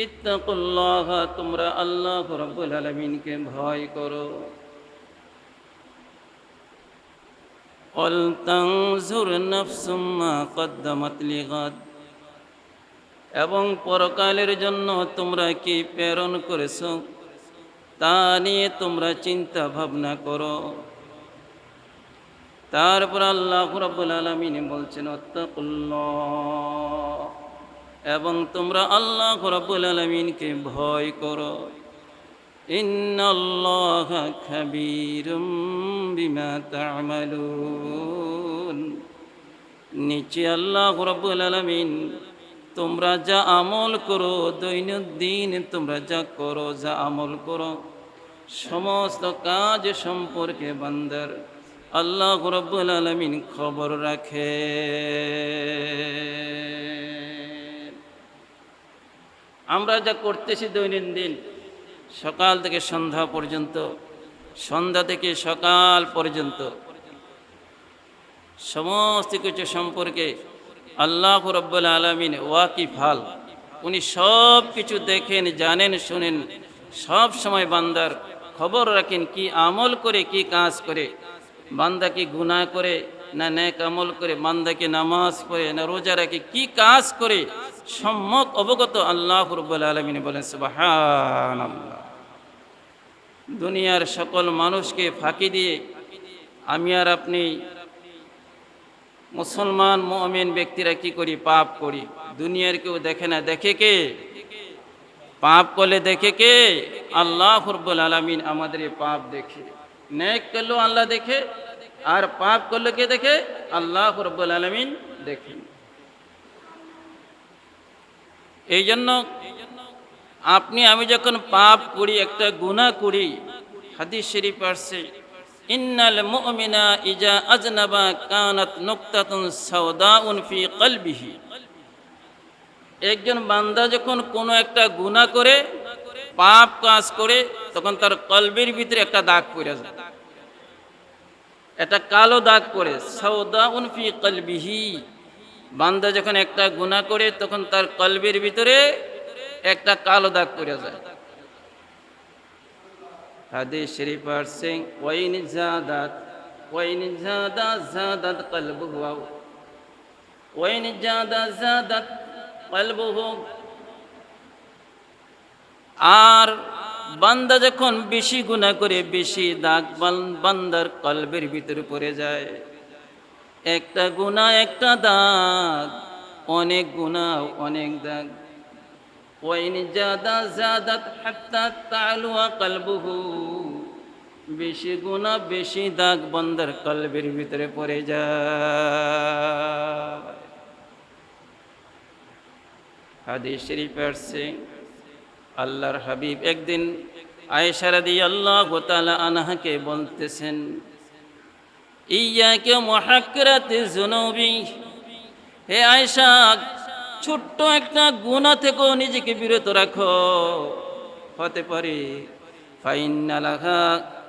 ইত্তাকুল্লাহ, তোমরা আল্লাহ রাব্বুল আলামিনকে ভয় করো। ওয়াল তানজুর নাফসুম মা কদ্দামাত লিগাদ, এবং পরকালের জন্য তোমরা কি প্রেরণ করেছো তা নিয়ে তোমরা চিন্তা ভাবনা করো। তারপর আল্লাহ রাব্বুল আলামিন বলছেন ওয়াত্তাকুল্লাহ, এবং তোমরা আল্লাহ রাব্বুল আলামিনকে ভয় করো। ইন্নাল্লাহা খাবীরুম বিমা তা'মালুন, নিচে আল্লাহ রাব্বুল আলামিন তোমরা যা আমল করো, দৈনন্দিন তোমরা যা করো, যা আমল করো, সমস্ত কাজ সম্পর্কে বান্দার আল্লাহ রাব্বুল আলামিন খবর রাখে। আমরা যা করতেছি দৈনন্দিন, সকাল থেকে সন্ধ্যা পর্যন্ত, সন্ধ্যা থেকে সকাল পর্যন্ত, সমস্ত কিছু সম্পর্কে আল্লাহ রাব্বুল আলামিন ওয়াকিফাল, উনি সব কিছু দেখেন, জানেন, শুনেন, সব সময় বান্দার খবর রাখেন। কি আমল করে, কি কাজ করে, বান্দা কি গুনাহ করে না নেক আমল করে, বান্দা কি নামাজ পড়ে না রোজা রাখে, কি কাজ করে, সম্যক অবগত আল্লাহ রাব্বুল আলামিন বলেন সুবহানাল্লাহ। দুনিয়ার সকল মানুষকে ফাঁকি দিয়ে আমি আর আপনি মুসলমান মুমিন ব্যক্তিরা কি করি? পাপ করি। দুনিয়ার কেউ দেখে না, দেখে কে? পাপ করলে দেখে কে? আল্লাহ রাব্বুল আলামিন আমাদের এই পাপ দেখে। নেক করলেও আল্লাহ দেখে, আর পাপ করলে কে দেখে? আল্লাহ রাব্বুল আলামিন দেখেন। এই জন্য আপনি আমি যখন পাপ করি, একটা গুনাহ করি, হাদিস শরীফ আসছে ইন্নাল মুমিনা ইজা আজনাবা কানাত নুকতাতুন সাওদাউন ফি কলবিহি, একজন বান্দা যখন কোনো একটা গুনাহ করে, পাপ কাজ করে, তখন তার কলবের ভিতরে একটা দাগ পড়ে যায়, একটা কালো দাগ পড়ে। সাওদাউন ফি কলবিহি, বান্দা যখন একটা গুনাহ করে তখন তার কলবের ভিতরে একটা কালো দাগ পড়ে যায়। হাদিস শরীফ আছে ওয়াইন জাদা জাদাত কলবুহু, ওয়াইন জাদা জাদাত কলবুহু, আর বান্দা যখন বেশি গুনাহ করে, বেশি দাগ বান্দার কলবের ভিতরে পড়ে যায়। একটা গুনাহ একটা দাগ, অনেক গুনাহ অনেক দাগ। ওয়াইন জাদা জাদাত হাত্তা তা'লুয়া কলবুহু, বেশি গুনাহ বেশি দাগ বান্দার কলবের ভিতরে পড়ে যায়। হাদিস শরীফে আসছে আল্লাহর হাবিব একদিন আয়েশা রাদিয়াল্লাহু তাআলা আনহাকে বলতেছেন ইয়াকা মুহাক্কারাতিজ যুনুবি, হে আয়েশা, ছোট্ট একটা গুনাহ থেকেও নিজেকে বিরত রাখো, হতে পারে ফাইন্না লাহা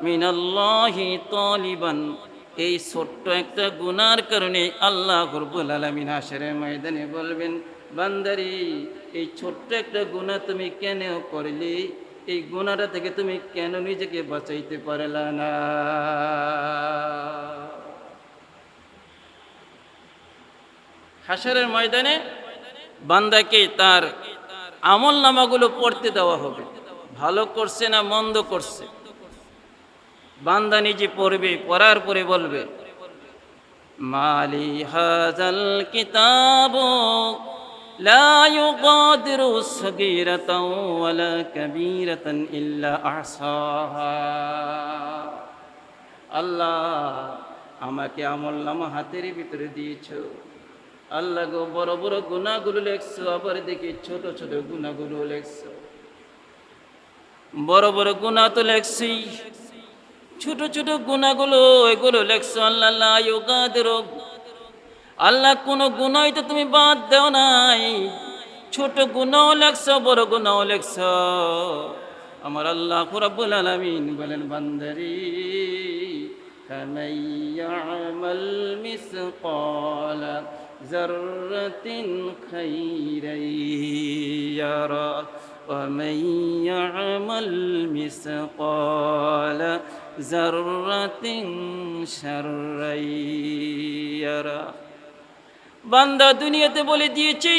মিনাল্লাহি তালিবান, এই ছোট্ট একটা গুনার কারণে আল্লাহ রাব্বুল আলামিন হাশরের ময়দানে বলবেন বান্দারি, এই ছোট্ট একটা গুনাহ তুমি কেন করলে? এই গুনাহটা থেকে তুমি কেন নিজেকে বাঁচাইতে পারলা না? হাশরের ময়দানে বান্দাকে তার আমল নামাগুলো পড়তে দেওয়া হবে, ভালো করছে না মন্দ করছে। বান্দা নিজে পড়বে, পড়ার পরে বলবে মালি হাযাল কিতাবু লা ইউগাদিরু সগীরাতান ওয়ালা কাবীরাতান ইল্লা আহসাহা, আল্লাহ আমাকে আমল নামা হাতের ভিতরে দিয়েছো, আল্লাহ গো বড় বড় গুনাহগুলো লেখছো, আবার দেখি ছোট ছোট গুনাহগুলো লেখছো। বড় বড় গুনাহ তো লেখছি, ছোট ছোট গুনাহগুলো এগুলো লেখছো। আল্লাহ লা ইউগাদিরু, আল্লাহ কোনো গুনাহই তো তুমি বাদ দাও নাই, ছোট গুনাহও লেখছো, বড় গুনাহও লেখছো। আমার আল্লাহ রাব্বুল আলামিন বলেন বান্দারি ফামান ইয়ামাল মিসকালা যাররাতিন খাইরান ইয়ারা ومن يعمل مثقال ذرة شرا يره। বান্দা দুনিয়াতে বলে দিয়েছি,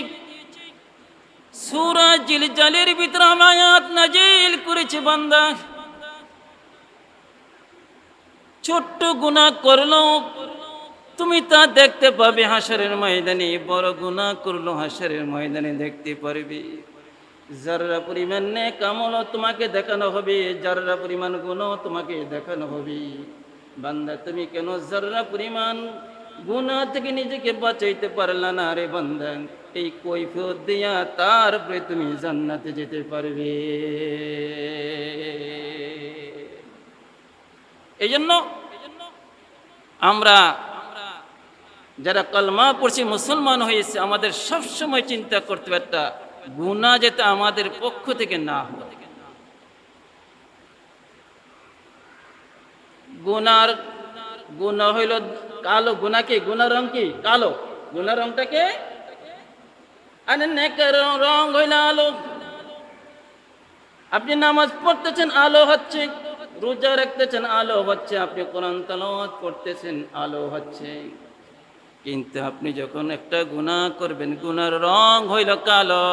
সূরা জিলজালের ভিতরে আমি আয়াত নাজিল করেছি, বান্দা ছোট্ট গুনাহ করলো তুমি তা দেখতে পাবে হাশরের ময়দানে, বড় গুনাহ করলো হাশরের ময়দানে দেখতে পারবে। যাররা পরিমাণ নেক আমল তোমাকে দেখানো হবে, যাররা পরিমাণ গুনাহ তোমাকে দেখানো হবে। বান্দা তুমি কেন যাররা পরিমাণ গুনাহ থেকে নিজেকে বাঁচাইতে পারলা না রে বান্দা? এই কৈফিয়ত দিয়া তারপরে তুমি জান্নাতে যেতে পারবে। এই জন্য আমরা যারা কলমা পড়ছি, মুসলমান হয়েছে, আমাদের সবসময় চিন্তা করতে হবে একটা গুনাহ যাতে আমাদের পক্ষ থেকে না হয়। গুনাহ হইল কালো, গুনাহকে গুনাহ রং কি কালো, গুনাহ রংটাকে আর নেকের রং হইল আলো। আপনি নামাজ পড়তেছেন আলো হচ্ছে, রোজা রাখতেছেন আলো হচ্ছে, আপনি কোরআন তেলাওয়াত করতেছেন আলো হচ্ছে। কিন্তু আপনি যখন একটা গুনাহ করবেন, গুনার রং হইল কালো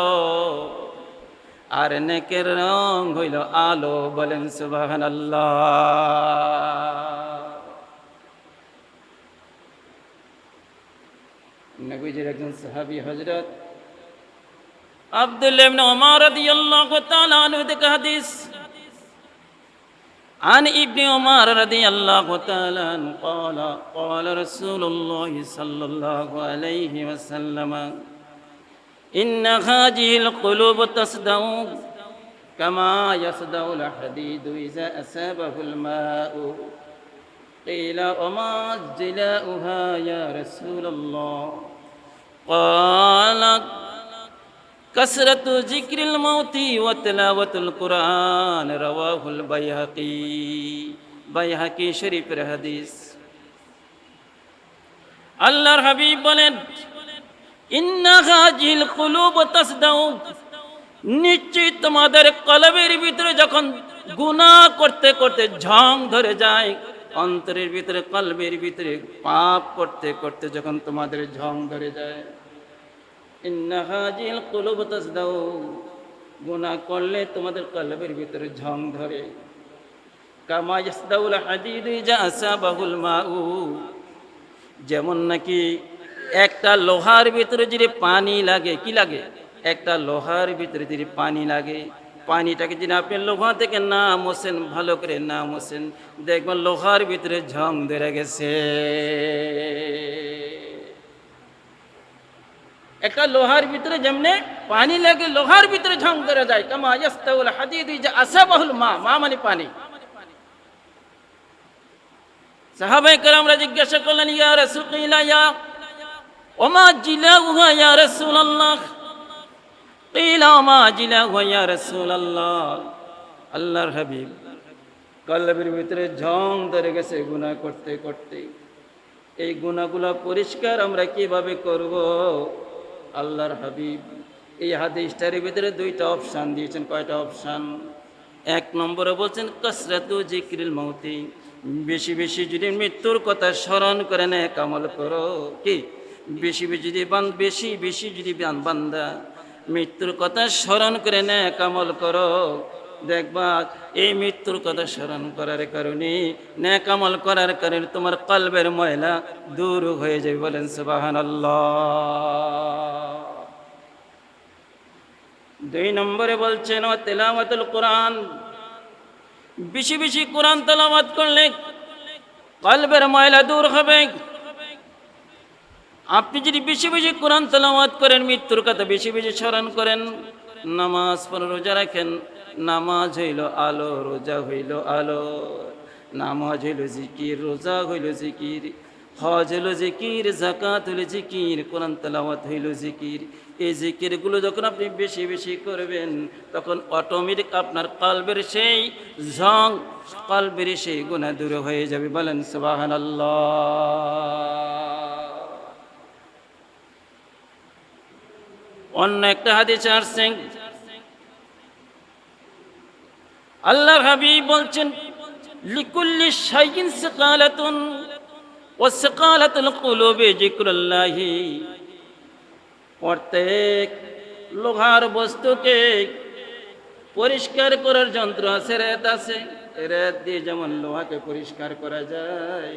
আর নেকের রং হইল আলো। বলেন সুবহানাল্লাহ। নবীজির একজন সাহাবী হযরত আব্দুল্লাহ ইবনে ওমর রাদিয়াল্লাহু তাআলা আনহু থেকে হাদিস, عن ابن عمر رضي الله تعالى عنه قال قال رسول الله صلى الله عليه وسلم إن هذه القلوب تصدع كما يصدع الحديد إذا أصابه الماء قيل وما جلاؤها يا رسول الله قال كثرة ذكر الموت وتلاوة القرآن رواه البيهقي। বাইহাকি শরীফের হাদিস। আল্লাহর হাবিব বলেন, ইন্না হাজিল কুলুব তাসদাউ, নিশ্চয় তোমাদের কলবের ভিতরে যখন গুনাহ করতে করতে ঝং ধরে যায়, অন্তরের ভিতরে কলবের ভিতরে পাপ করতে করতে যখন তোমাদের ঝং ধরে যায়, ইন্না হাজিল কুলুব তাসদাউ, গুনাহ করলে তোমাদের কলবের ভিতরে ঝং ধরে। কামা ইয়াসদাউল হাদিদ ইজা আসাবাহুল মাউ, যেমন নাকি একটা লোহার ভিতরে যদি পানি লাগে, কি লাগে? একটা লোহার ভিতরে যদি পানি লাগে, পানিটাকে যদি আপনি লোহা থেকে না মোছেন, ভালো করে না মোছেন, দেখবেন লোহার ভিতরে ঝং ধরে গেছে। একটা লোহার ভিতরে যেমনে পানি লাগে, লোহার ভিতরে ঝং ধরে যায়। কামা ইয়াসতাউল হাদিদ ইজা আসাবাহুল মা, মা মানে পানি। সাহাবায়ে কেরামরা জিজ্ঞাসা করলেন, ইয়া রাসূলুল্লাহ ইয়া ওমা জিলাউহা ইয়া রাসূলুল্লাহ, কিলা ওমা জিলাউহা ইয়া রাসূলুল্লাহ। আল্লাহর হাবিব, কলবের ভিতরে ঝং ধরে গেছে গুনাহ করতে করতে, এই গুনাহগুলো পরিষ্কার আমরা কিভাবে করব? আল্লাহর হাবিব এই হাদিসটার ভিতরে দুইটা অপশান দিয়েছেন। কয়টা অপশান? এক নম্বরে বলছেন কাসরাতু যিকরিল মাউতি, বেশি বেশি যদি মৃত্যুর কথা স্মরণ করে নেক আমল করো। কি বেশি বেশি যদি বান্দা মৃত্যুর কথা স্মরণ করে নেক আমল করো, দেখবা এই মৃত্যুর কথা স্মরণ করার কারণে, নেক আমল করার কারণে তোমার কলবের ময়লা দূর হয়ে যাবে। বলেন সুবহানাল্লাহ। দুই নম্বরে বলছেন ওয়া তিলাওয়াতুল কোরআন, বেশি বেশি কোরআন তেলাওয়াত করলে কলবের ময়লা দূর হবে। আপনি যদি বেশি বেশি কোরআন তেলাওয়াত করেন, মৃত্যুর কথা বেশি বেশি স্মরণ করেন, নামাজ পড়েন, রোজা রাখেন, নামাজ হইল আলো, রোজা হইল আলো। নামাজ হইল জিকির, রোজা হইল জিকির, হজ হইল জিকির, যাকাত হইল জিকির, কোরআন তেলাওয়াত হইল জিকির। এই জিকিরগুলো যখন আপনি বেশি বেশি করবেন, তখন অটোমেটিক আপনার কলবের সেই ঝং, কলবের সেই গুনাহ দূর হয়ে যাবে। বলেন সুবহানাল্লাহ। অন্য একটা হাদিসে আসছে আল্লাহর হাবিব বলছেন লিকুল্লি শাইইন সিকালাতুন ওয়া সিকালাতুল কুলুবি যিকরুল্লাহি। প্রত্যেক লোহার বস্তুকে পরিষ্কার করার যন্ত্র আছে, রেত আছে। রেত দিয়ে যেমন লোহাকে পরিষ্কার করা যায়,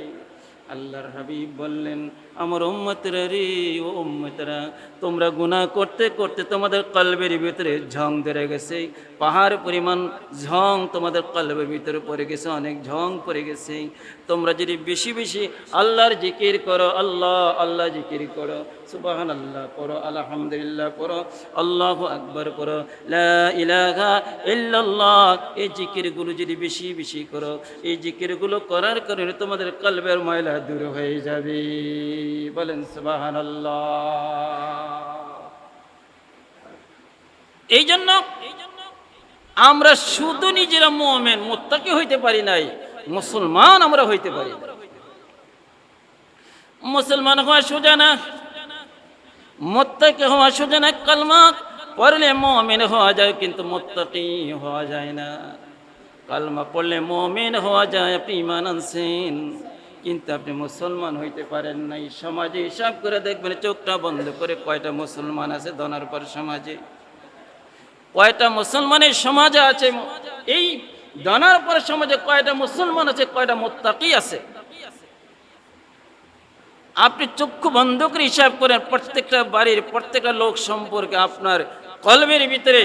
আল্লাহর হাবিব বললেন আমার উম্মতেরা রে, ও উম্মতেরা, তোমরা গুনাহ করতে করতে তোমাদের কলবের ভিতরে ঝং ধরে গেছে, পাহাড় পরিমাণ ঝং তোমাদের কলবের ভিতরে পড়ে গেছে, অনেক ঝং পড়ে গেছে। তোমরা যদি বেশি বেশি আল্লাহর জিকির করো, আল্লাহ আল্লাহ জিকির করো, সুবহানাল্লাহ পড়ো, আলহামদুলিল্লাহ পড়ো, আল্লাহু আকবার পড়ো, লা ইলাহা ইল্লাল্লাহ, এই জিকিরগুলো যদি বেশি বেশি করো, এই জিকিরগুলো করার কারণে তোমাদের কলবের ময়লা দূর হয়ে যাবে। বলেন সুবহানাল্লাহ। এই জন্য আমরা শুধু নিজেরা মুমিন মুত্তাকি হইতে পারি নাই, মুসলমান আমরা হইতে পারি। মুসলমান হওয়া সোজা না, মুত্তাকি হওয়া সোজা না। কালমা পড়লে মুমিন হওয়া যায়, কিন্তু মুত্তাকি হওয়া যায় না। কালমা পড়লে মুমিন হওয়া যায়, আপনি ঈমান আনছেন, কিন্তু আপনি মুসলমান হইতে পারেন নাই। সমাজে হিসাব করে দেখবেন, চোখটা বন্ধ করে কয়টা মুসলমান আছে ধনার পর সমাজে, কয়টা মুসলমানের সমাজে আছে। এই ধনার পর সমাজে কয়টা মুসলমান আছে, কয়টা মুত্তাকি আছে। আপনি চক্ষু বন্ধ করে হিসাব করেন, প্রত্যেকটা বাড়ির প্রত্যেকটা লোক সম্পর্কে আপনার কলবের ভিতরে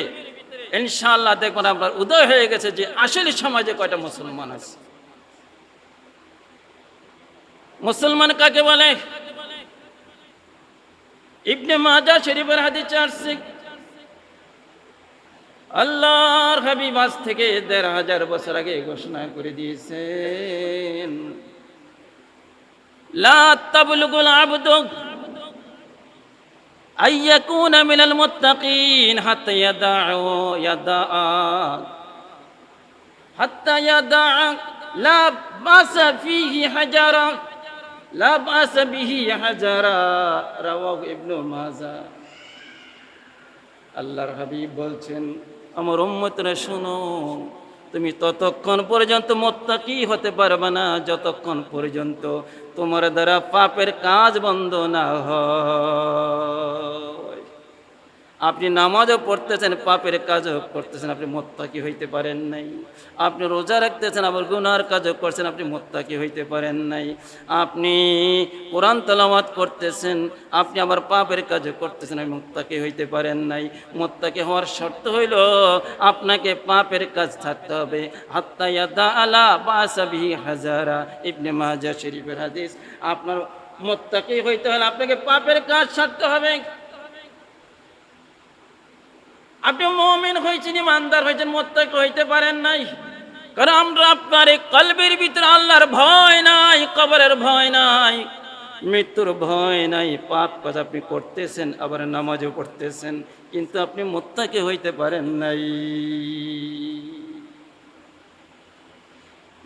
ইনশাআল্লাহ দেখবেন আপনার উদয় হয়ে গেছে যে আসলে সমাজে কয়টা মুসলমান আছে। মুসলমান কাকে বলে? ইবনে মাজাহ শরীফের হাদিসে আসছে, আল্লাহর হাবিব আজ থেকে ১৫০০ বছর আগে ঘোষণা করে দিয়েছেন, লা তাবলুগুল আবদু আইয়াকুনা মিনাল মুত্তাকিন হাত্তা ইয়াদা লা বাসা ফিহি হাজারা, লা বাসা বিহি হাজারা, রাওয়াহু ইবনে মাজাহ। আল্লাহর হাবিব বলছেন, আমার উম্মতরা শুনো, তুমি ততক্ষণ পর্যন্ত মুত্তাকি হতে পারবে না যতক্ষণ পর্যন্ত তোমার দ্বারা পাপের কাজ বন্ধ না হয়। আপনি নামাজও পড়তেছেন, পাপের কাজও করতেছেন, আপনি মুত্তাকি হইতে পারেন নাই। আপনি রোজা রাখতেছেন, আবার গুনার কাজও করছেন, আপনি মুত্তাকি হইতে পারেন নাই। আপনি কোরআন তেলাওয়াত করতেছেন, আপনি আবার পাপের কাজও করতেছেন, আপনি মুত্তাকি হইতে পারেন নাই। মুত্তাকি হওয়ার শর্ত হইল আপনাকে পাপের কাজ ছাড়তে হবে। হাত্তা ইয়াদা আলা বাসা বিহি হাজারা, ইবনে মাজাহ শরীফের হাদিস। আপনার মুত্তাকি হইতে হলে আপনাকে পাপের কাজ ছাড়তে হবে। আপনি মুমিন হয়েছেন, ইমানদার হয়েছেন, মুত্তাকি হইতে পারেন নাই, কারণ আমরা আপনার এই কলবের ভিতরে আল্লাহর ভয় নাই, কবরের ভয় নাই, মৃত্যুর ভয় নাই। পাপ কাজ আপনি করতেছেন, আবার নামাজও পড়তেছেন, কিন্তু আপনি মুত্তাকি হইতে পারেন নাই।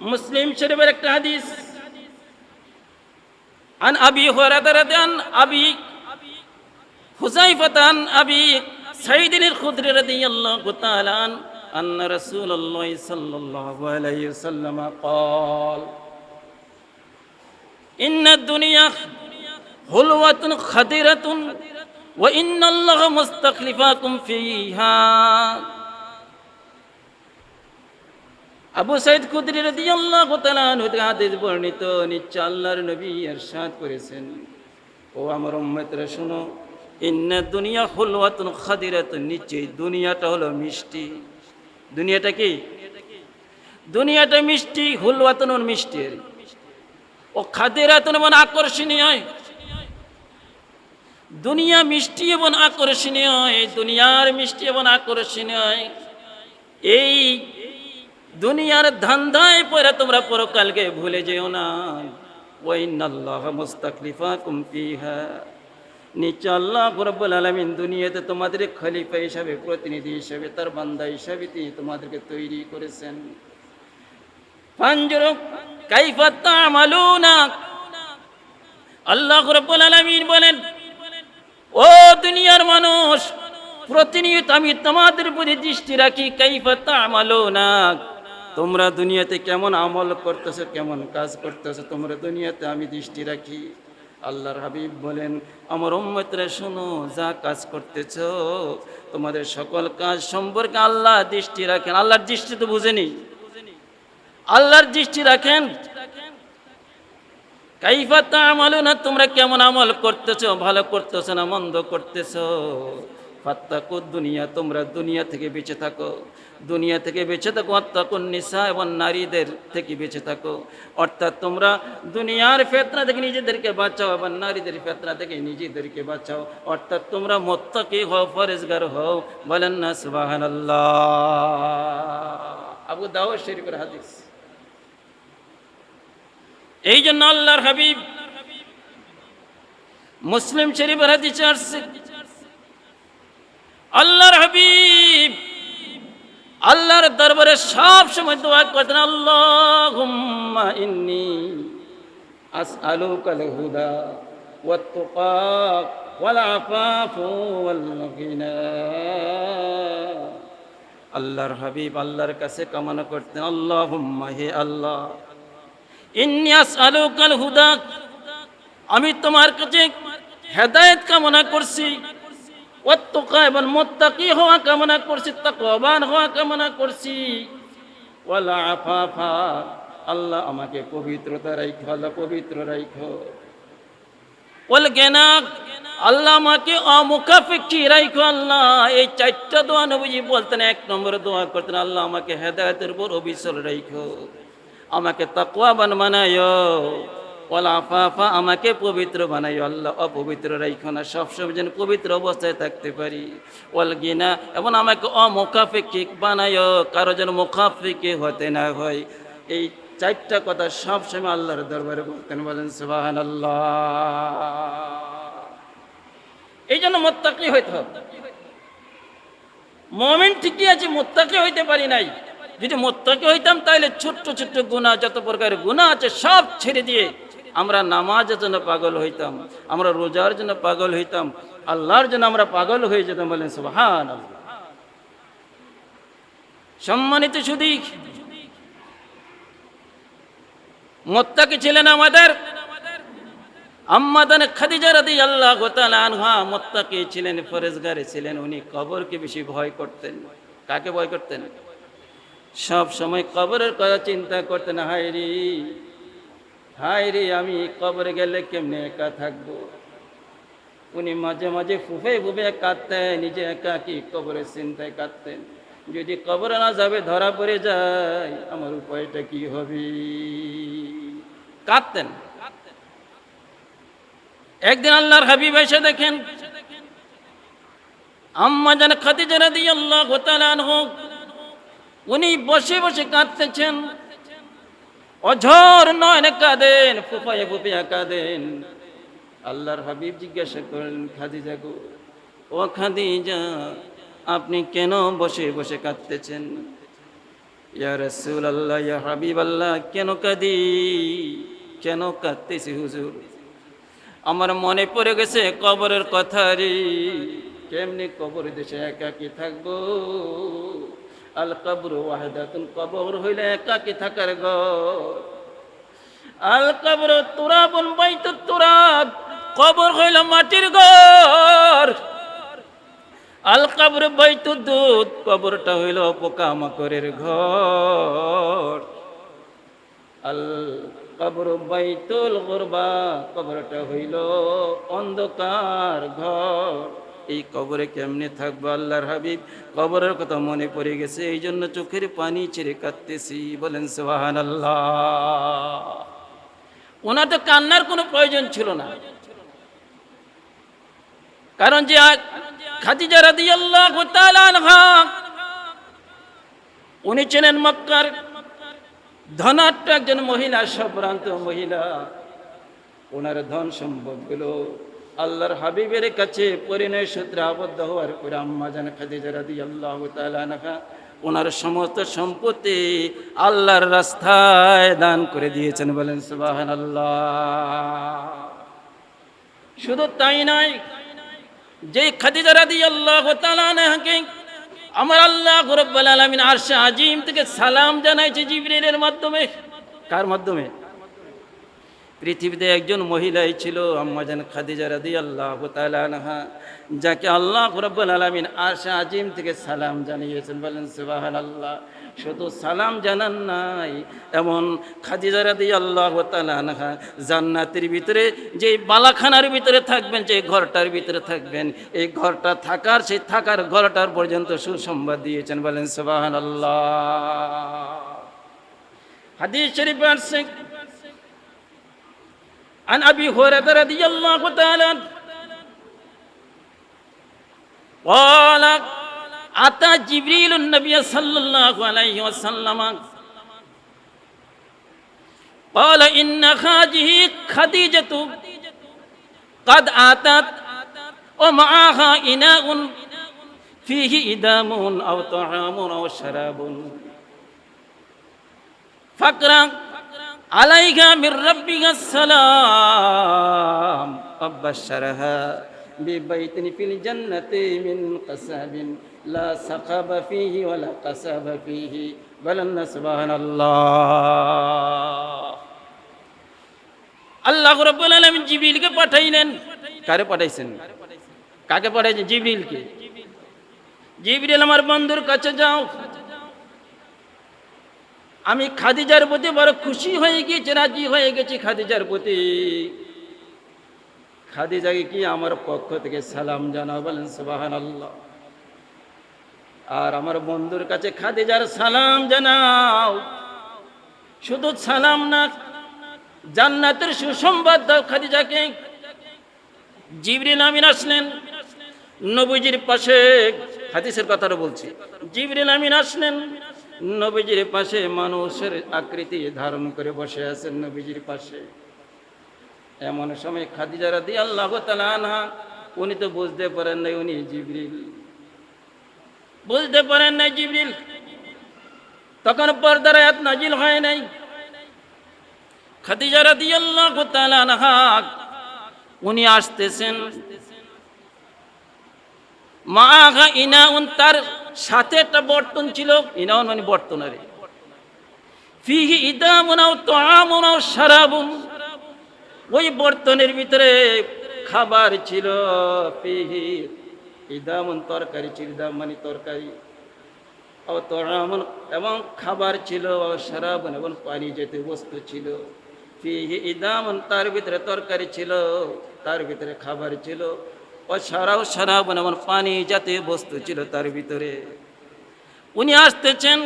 মুসলিম শরীফের একটা হাদিস, আন আবি হুরায়রা রাদিয়াল্লাহু আবি হুযায়ফা আন আবি সাঈদ আল-খুদরি রাদিয়াল্লাহু তাআলা আন্না রাসূলুল্লাহ সাল্লাল্লাহু আলাইহি ওয়াসাল্লাম قال ইন্না দুনিয়া হুলওয়াতুন খাদিরাতুন ওয়া ইন্নাল্লাহা মুস্তাখলিফাকুম ফিহা। আবু সাঈদ খুদরি রাদিয়াল্লাহু তাআলা হতে হাদিস বর্ণিত, নিশ্চয় আল্লাহর নবী ইরশাদ করেছেন, ও আমার উম্মতরা শুনো, ইন্না দুনিয়া হুলওয়াতুন খাদিরাতুন, নিশ্চয় দুনিয়াটা হলো মিষ্টি। দুনিয়াটা কি? দুনিয়াটা মিষ্টি। হুলওয়াতুন মিষ্টি, ও খাদিরাতুন মানে আকর্ষণীয়। দুনিয়া মিষ্টি এবং আকর্ষণীয়, এই দুনিয়ার মিষ্টি এবং আকর্ষণীয়। এই দুনিয়ার ধান্দায় পড়ে তোমরা পরকালকে ভুলে যেও না। ওয়া ইন্নাল্লাহা মুস্তাখলিফাকুম ফিহা, নিশ্চয় আল্লাহ রাব্বুল আলামিন দুনিয়াতে তোমাদের খলিফা হিসাবে, প্রতিনিধি হিসাবে, তার বান্দা হিসাবে তিনি তোমাদেরকে তৈরি করেছেন। ফানজুরু কাইফা তা'মালুনা, আল্লাহ রাব্বুল আলামিন বলেন, ও দুনিয়ার মানুষ, প্রতিনিয়ত আমি তোমাদের প্রতি দৃষ্টি রাখি। কাইফা তা'মালুনা, তোমরা দুনিয়াতে কেমন আমল করতেছো, কেমন কাজ করতেছো, তোমরা দুনিয়াতে আমি দৃষ্টি রাখি। আল্লাহর হাবিব বলেন, আমার উম্মতরা শোনো, যা কাজ করতেছো তোমাদের সকল কাজ সম্পর্কে আল্লাহ দৃষ্টি রাখেন। আল্লাহর দৃষ্টি তো বুঝেনি, আল্লাহর দৃষ্টি রাখেন। কাইফা তা'মালুনা, তোমরা কেমন আমল করতেছো, ভালো করতেছো না মন্দ করতেছো। ফাত্তাকুদ দুনিয়া, তোমরা দুনিয়া থেকে বেঁচে থাকো, দুনিয়া থেকে বেঁচে থাকো। ওয়াত্তাকুন নিসা, এবং নারীদের থেকে বেঁচে থাকো। অর্থাৎ তোমরা দুনিয়ার ফিতনা থেকে নিজেদেরকে বাঁচাও, এবং নারীদের ফিতনা থেকে নিজেদেরকে বাঁচাও। অর্থাৎ তোমরা মুত্তাকি হও, পরহেজগার হও। বলেন না সুবহানাল্লাহ। আবু দাউদ শরীফের হাদিস। এই জন্য আল্লাহর হাবিব মুসলিম শরীফের হাদিসে আসছে, আল্লাহর হাবিব আল্লাহর দরবারে সব সময় দোয়া করতেন, আল্লাহুম্মা ইন্নী আসআলুকাল হুদা ওয়াত তুকা ওয়াল আফাফা ওয়াল গিনা। আল্লাহর হাবিব আল্লাহর কাছে কামনা করতেন, আল্লাহুম্মা, হে আল্লাহ, ইন্নী আসআলুকাল হুদা, আমি তোমার কাছে হেদায়েত কামনা করছি। ওয়াত তুকা, এবং মুত্তাকি হওয়া কামনা করছি, তাকওয়াবান হওয়া কামনা করছি। ওয়াল আফাফা, আল্লাহ আমাকে পবিত্রতা রাখো, আল্লাহ পবিত্র রাখো। ওয়াল গিনা, আল্লাহ আমাকে অমুখাপেক্ষী রাখো। আল্লাহ, এই চারটা দোয়া নবীজি বলতেন। এক নম্বরে দোয়া করতেন, আল্লাহ আমাকে হেদায়েতের উপর অবিচল রাখো, আমাকে তাকওয়াবান বানায়ো। ওয়াল আফাফা, আমাকে পবিত্র বানাইও, আল্লাহ অপবিত্র রাখো না, সবসময় যেন পবিত্র অবস্থায় থাকতে পারি। ওয়াল গিনা, এবং আমাকে অমুখাপেক্ষিক বানাইও, কারো যেন মুখাপেক্ষী হতে না হয়। এই চারটা কথা সবসময় আল্লাহর দরবারে বলতেন। বলেন সুবহানাল্লাহ। এই জন্য মুত্তাকি হইতে হবে। মুমিন ঠিকই আছে, মুত্তাকি হইতে পারি নাই। যদি মুত্তাকি হইতাম তাহলে ছোট্ট ছোট্ট গুনাহ, যত প্রকারের গুনাহ আছে সব ছেড়ে দিয়ে আমরা নামাজের জন্য পাগল হইতাম, আমরা রোজার জন্য পাগল হইতাম, আল্লাহর জন্য আমরা পাগল হয়ে যেতাম। বলেন সুবহানাল্লাহ। সম্মানিত সুধী, মুত্তাকি ছিলেন আমাদের আম্মা জান খাদিজা রাদিয়াল্লাহু তাআলা আনহা। মুত্তাকি ছিলেন, পরহেজগার ছিলেন। উনি কবরকে বেশি ভয় করতেন। কাকে ভয় করতেন? সব সময় কবরের কথা চিন্তা করতেন। হায় রে, হায় রে, আমি কবরে গেলে কেমনে একা থাকবো। উনি মাঝে মাঝে ফুফে ফুফে কাঁদতেন, নিজে একাকী কবরের চিন্তায় কাঁদতেন। যদি কবরে না যাবে, ধরা পড়ে যায়, আমার উপায়টা কি হবে, কাঁদতেন। একদিন আল্লাহর হাবিব এসে দেখেন আম্মা জান খাদিজা রাদিয়াল্লাহু তাআলা আনহা, উনি বসে বসে কাঁদতেছেন, অঝর নয়নে কাঁদেন, ফুফায়ে ফুফিয়া কাঁদেন। আল্লাহর হাবিব জিজ্ঞাসা করলেন, খাদিজা গো, ও খাদিজা, আপনি কেন বসে বসে কাঁদতেছেন? ইয়া রাসূলুল্লাহ, ইয়া হাবিবাল্লাহ, কেন কাঁদি, কেন কাঁদতেছি হুজুর? আমার মনে পড়ে গেছে কবরের কথা রে। কেমনি কবর দেশে একাকী থাকবো? আল কবরু ওয়াহদাতুন, কবর হইলে একাকী থাকার ঘর। আল কবরু তুরাবুন বাইতুত তুরাব, কবর হইল মাটির ঘর। আল কবরু বাইতুদ দুদ, কবরটা হইল পোকামাকড়ের ঘর। আল কবর বাইতুল গুরবা, কবরটা হইল অন্ধকার ঘর। এই কবরে কেমনে থাকবো? আল্লাহর হাবিব কবরের কথা মনে পড়ে গেছে, এই জন্য চোখের পানি ছেড়ে কাঁদতেছি। বলেন সুবহানাল্লাহ। ওনার তো কান্নার কোনো প্রয়োজন ছিল না, কারণ যে খাদিজা রাদিয়াল্লাহু তাআলা আনহা, উনি ছিলেন মক্কার ধনাঢ্য একজন মহিলা, সম্ভ্রান্ত মহিলা। ওনার ধন সম্পদগুলো আল্লাহর হাবিবের কাছে পরিণয় সূত্রে আবদ্ধ হওয়ার পরে আম্মা জান খাদিজা রাদিয়াল্লাহু তাআলা আনহা ওনার সমস্ত সম্পত্তি আল্লাহর রাস্তায় দান করে দিয়েছেন। বলেন সুবহানাল্লাহ। শুধু তাই নয়, যে খাদিজা রাদিয়াল্লাহু তাআলা আনহাকে আমার আল্লাহ রাব্বুল আলামিন আরশে আজিম থেকে সালাম জানাইছে জিবরিলের মাধ্যমে। কার মাধ্যমে? পৃথিবীতে একজন মহিলাই ছিল আম্মা জান খাদিজা রাদিয়াল্লাহু তাআলা আনহা, যাকে আল্লাহ রাব্বুল আলামিন আরশে আজিম থেকে সালাম জানিয়েছেন। বলেন সুবহানাল্লাহ। শুধু সালাম জানান নাই, এমন খাদিজা রাদিয়াল্লাহু তাআলা আনহা জান্নাতের ভিতরে যে বালাখানার ভিতরে থাকবেন, যে ঘরটার ভিতরে থাকবেন, এই ঘরটা থাকার সেই থাকার ঘরটার পর্যন্ত সুসংবাদ দিয়েছেন। বলেন সুবহানাল্লাহ। হাদিস শরীফে আসছে عن أبي هريرة رضي الله تعالى قال أتى جبريل النبي صلى الله عليه وسلم قال إن هذه خديجة قد أتت ومعها إناء فيه إدام أو طعام أو شراب فقرأ عليها من ربها السلام وبشرها ببيت في الجنة من قصب لا سقب فيه ولا قصب فيه بلن سبحان الله। আল্লাহ রাব্বুল আলামিন জিবরিলকে পাঠাইলেন। কারে পাঠাইছেন? কাকে পাঠাইছেন? জিবরিলকে। জিবরিল আমার বন্ধুর কাছে যাও, আমি খাদিজার প্রতি বড় খুশি হয়ে গেছি, রাজি হয়ে গেছি খাদিজার প্রতি। খাদিজাকে কি আমার পক্ষ থেকে সালাম জানাও। বলেন সুবহানাল্লাহ। আর আমার বন্ধুর কাছে খাদিজার সালাম জানাও। শুধু সালাম না, জান্নাতের সুসংবাদ দাও খাদিজাকে। জিবরিল আমিন আসলেন নবীজির পাশে, হাদিসের কথাটা বলছি। জিবরিল আমিন আসলেন নবীজির পাশে, মানুষের আকৃতি ধারণ করে বসে আছেন নবীজির পাশে। এমন সময় খাদিজা রাদিয়াল্লাহু তাআলা আনহা, উনি তো বুঝতে পারেন নাই উনি জিবরিল, বুঝতে পারেন নাই জিবরিল। তখন পর্দার আয়াত নাজিল হয় নাই। খাদিজা রাদিয়াল্লাহু তাআলা আনহা উনি আসতেছেন, মাআহা ইনাউন, তার সাথে একটা বর্তন ছিল। ইনাউন মানে বর্তন। আরে ফিহি ইদামুন আও তাআমুন আও শারাবুন, ওই বর্তনের ভিতরে খাবার ছিল। ফিহি ইদামুন, তরকারি ছিল, ইদাম মানে তরকারি, আও তাআমুন এবং খাবার ছিল, আও শারাবুন এবং পানি জাতীয় বস্তু ছিল। ফিহি ইদামুন, তার ভিতরে তরকারি ছিল, তার ভিতরে খাবার ছিল, ও শারাবুন এবং পানি জাতীয় বস্তু ছিল তার ভিতরে। উনি আসতেছেন।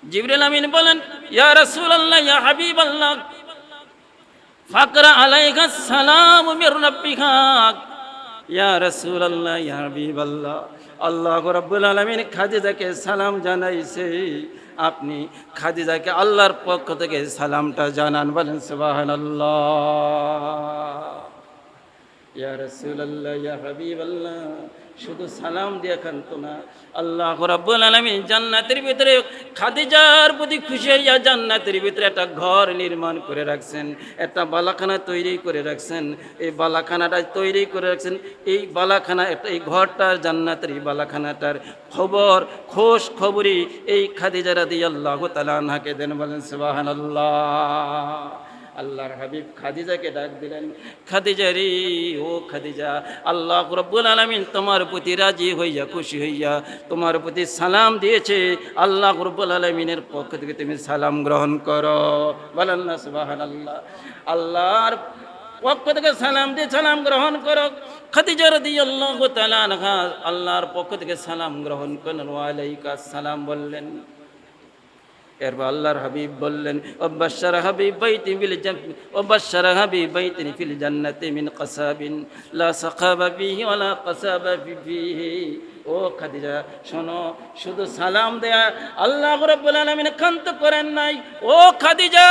জিবরিল আমিন বলেন, ইয়া রাসূলুল্লাহ, ইয়া হাবিবাল্লাহ, ফাকরা আলাইকা সালাম মির রাব্বিকা। ইয়া রাসূলুল্লাহ, ইয়া হাবিবাল্লাহ, আল্লাহ রাব্বুল আলামিন খাদিজাকে সালাম জানাইছে, আপনি খাদিজাকে আল্লাহর পক্ষ থেকে সালামটা জানান। বলেন সুবহানাল্লাহ। ইয়া রাসূলুল্লাহ, ইয়া হাবিবাল্লাহ, শুধু সালাম দিয়ে খান্ত না, আল্লাহ রাব্বুল আলামিন জান্নাতের ভিতরে খাদিজার প্রতি খুশি হইয়া জান্নাতের ভিতরে একটা ঘর নির্মাণ করে রাখছেন, একটা বালাখানা তৈরি করে রাখছেন। এই বালাখানাটা তৈরি করে রাখছেন, এই বালাখানা, এই ঘরটার, জান্নাতের এই বালাখানাটার খোঁজ খবরই এই খাদিজা রাদিয়াল্লাহু তাআলা আনহাকে দেন। বলেন সুবহানাল্লাহ। আল্লাহর হাবিব খাদিজাকে ডাক দিলেন, খাদিজা রে, ও খাদিজা, আল্লাহ রাব্বুল আলামিন তোমার প্রতি রাজি হইয়া, খুশি হইয়া তোমার প্রতি সালাম দিয়েছে। আল্লাহ রাব্বুল আলামিনের পক্ষ থেকে তুমি সালাম গ্রহণ করো। বলেন না সুবহানাল্লাহ। আল্লাহর পক্ষ থেকে সালাম দিয়ে সালাম গ্রহণ করো। খাদিজা রাদিয়াল্লাহু তাআলা আনহা আল্লাহর পক্ষ থেকে সালাম গ্রহণ করলেন, ওয়া আলাইকা সালাম বললেন। এরপর আল্লাহর হাবিব বললেন, ওয়াবাশশারাহা বিবাইতিন ফিল জান্নাতি, ওয়াবাশশারাহা বিবাইতিন ফিল জান্নাতি মিন কাসাবিন লা সাকাবা ফিহি ওয়ালা কাসাবা ফিহি। ও খাদিজা শোনো, শুধু সালাম দেয়া আল্লাহ রাব্বুল আলামিন ক্ষান্ত করেন নাই। ও খাদিজা,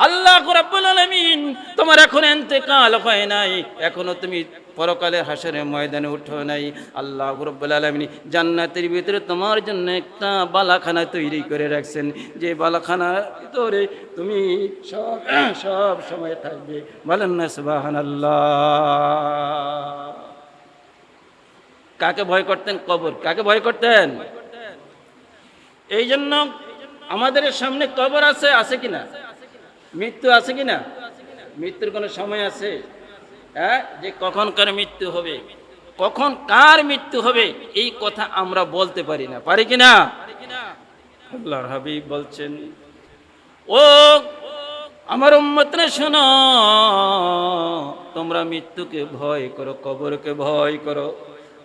আল্লাহ রাব্বুল আলামিন তোমার এখন ইন্তেকাল হয় নাই, এখনো তুমি পরকালে হাসরের ময়দানে উঠো নাই। আল্লাহ রাব্বুল আলামিন জান্নাতের ভিতরে তোমার জন্য একটা বালাখানা তৈরি করে রাখছেন, যে বালাখানার ভিতরে তুমি সব সময় থাকবে। বলেন না সুবহানাল্লাহ। কাকে ভয় করতেন? কবর। কাকে ভয় করতেন? এই জন্য আমাদের সামনে কবর আছে, আছে কিনা? মৃত্যু আছে কিনা? মৃত্যুর কোনো সময় আছে? হ্যাঁ, যে কখন কার মৃত্যু হবে, কখন কার মৃত্যু হবে, এই কথা আমরা বলতে পারি না, পারি কিনা? আল্লাহর হাবিব বলছেন, ও আমার উম্মতরা শোনো, তোমরা মৃত্যুকে ভয় করো, কবরকে ভয় করো।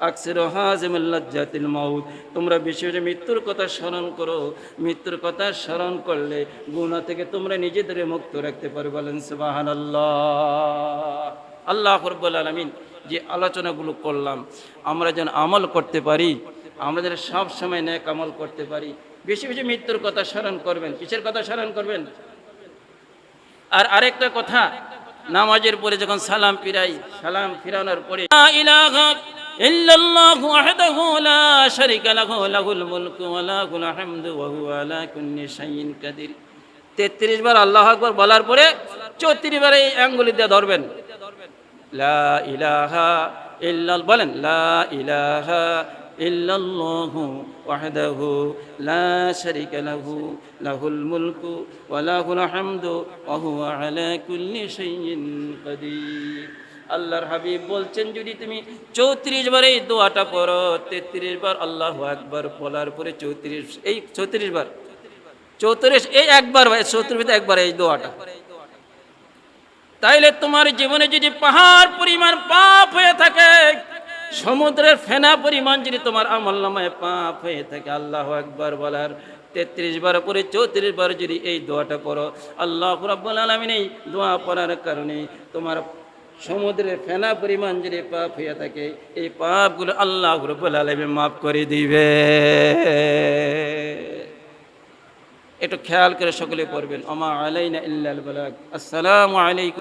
আকসিরু হাজিমিল লাজ্জাতিল মাউত, তোমরা বিশেষ মৃত্যুর কথা স্মরণ করো। মৃত্যুর কথা স্মরণ করলে গুনাহ থেকে তোমরা নিজেদের মুক্ত রাখতে পারবে। বলেন সুবহানাল্লাহ। আল্লাহ রাব্বুল আলামিন যে আলোচনাগুলো করলাম, আমরা যেন আমল করতে পারি, আমরা যেন সব সময় নেক আমল করতে পারি। বেশি বেশি মৃত্যুর কথা স্মরণ করবেন। কিসের কথা স্মরণ করবেন? আর আরেকটা কথা, নামাজের পরে যখন সালাম ফিরাই, সালাম ফিরানোর পরে লা ইলাহা ইল্লাল্লাহু ওয়াহদাহু লা শারীকা লাহু লাহুল মুলকু ওয়া লাহুল হামদু ওয়া হুয়া আলা কুল্লি শাইইন কাদির, 33 বার আল্লাহু আকবার বলার পরে 34 বার এই আঙ্গুলি দিয়ে ধরবেন। লা ইলাহা ইল্লাল, বলেন লা ইলাহা ইল্লাল্লাহু ওয়াহদাহু লা শারীকা লাহু লাহুল মুলকু ওয়া লাহুল হামদু ওয়া হুয়া আলা কুল্লি শাইইন কাদির। আল্লাহর হাবিব বলছেন, যদি তুমি 34 বার এই দোয়াটা পড়ো, 33 বার আল্লাহু আকবার বলার পরে 34, এই 34 বার, 34 এই একবার, 34 একবার এই দোয়াটা, তাইলে তোমার জীবনে যদি পাহাড় পরিমাণ পাপ হয়ে থাকে, সমুদ্রের ফেনা পরিমাণ যদি তোমার আমলনামায় পাপ হয়ে থাকে, আল্লাহু আকবার বলার 33 বার পরে 34 বার যদি এই দোয়াটা পড়ো, আল্লাহ রাব্বুল আলামিন এই দোয়া পড়ার কারণে তোমার সমুদ্রের ফেনা পরিমাণ যদি পাপ হয়ে থাকে, এই পাপগুলো আল্লাহ রাব্বুল আলামিন মাফ করে দিবে। একটু খেয়াল করে সকলে পড়বেন। আমা আলাইনা ইল্লাল বালাগ। আসসালামু আলাইকুম।